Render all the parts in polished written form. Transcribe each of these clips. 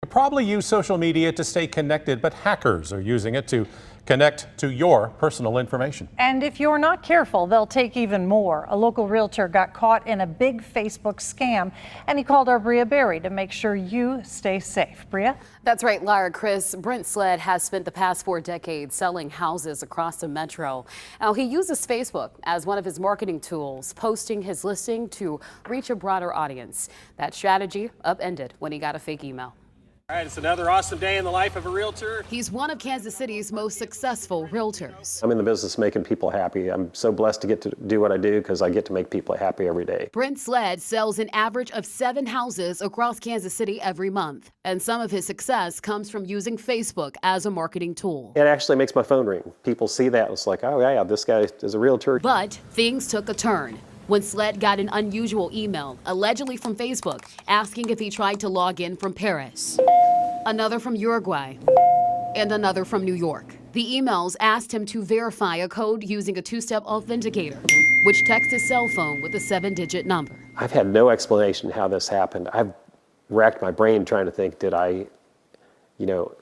You probably use social media to stay connected, but hackers are using it to connect to your personal information. And if you're not careful, they'll take even more. A local realtor got caught in a big Facebook scam, and he called our Bria Berry to make sure you stay safe. Bria? That's right, Lara. Chris, Brent Sled has spent the past 4 decades selling houses across the metro. Now, he uses Facebook as one of his marketing tools, posting his listing to reach a broader audience. That strategy upended when he got a fake email. All right, it's another awesome day in the life of a realtor. He's one of Kansas City's most successful realtors. I'm in the business of making people happy. I'm so blessed to get to do what I do because I get to make people happy every day. Brent Sled sells an average of 7 houses across Kansas City every month. And some of his success comes from using Facebook as a marketing tool. It actually makes my phone ring. People see that. It's like, oh yeah, this guy is a realtor. But things took a turn when Sled got an unusual email, allegedly from Facebook, asking if he tried to log in from Paris. Another from Uruguay, and another from New York. The emails asked him to verify a code using a 2-step authenticator, which texts his cell phone with a 7-digit number. I've had no explanation how this happened. I've racked my brain trying to think, did I,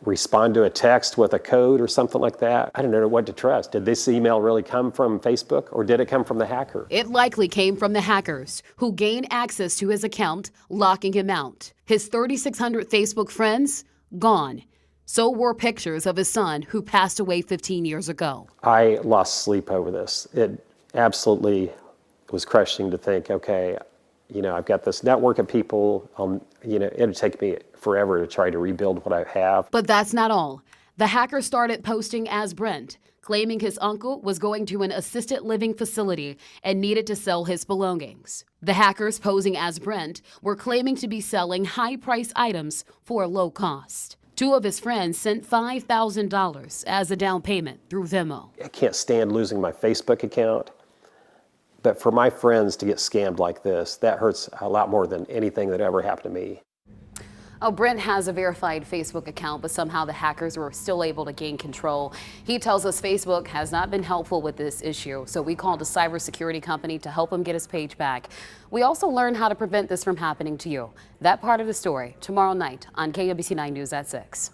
respond to a text with a code or something like that? I don't know what to trust. Did this email really come from Facebook or did it come from the hacker? It likely came from the hackers who gained access to his account, locking him out. His 3,600 Facebook friends, gone. So were pictures of his son who passed away 15 years ago. I lost sleep over this. It absolutely was crushing to think, okay, I've got this network of people, it'd take me forever to try to rebuild what I have. But that's not all. The hacker started posting as Brent, claiming his uncle was going to an assisted living facility and needed to sell his belongings. The hackers posing as Brent were claiming to be selling high-priced items for a low cost. 2 of his friends sent $5,000 as a down payment through Venmo. I can't stand losing my Facebook account. But for my friends to get scammed like this, that hurts a lot more than anything that ever happened to me. Oh, Brent has a verified Facebook account, but somehow the hackers were still able to gain control. He tells us Facebook has not been helpful with this issue, so we called a cybersecurity company to help him get his page back. We also learned how to prevent this from happening to you. That part of the story tomorrow night on KMBC 9 News at 6.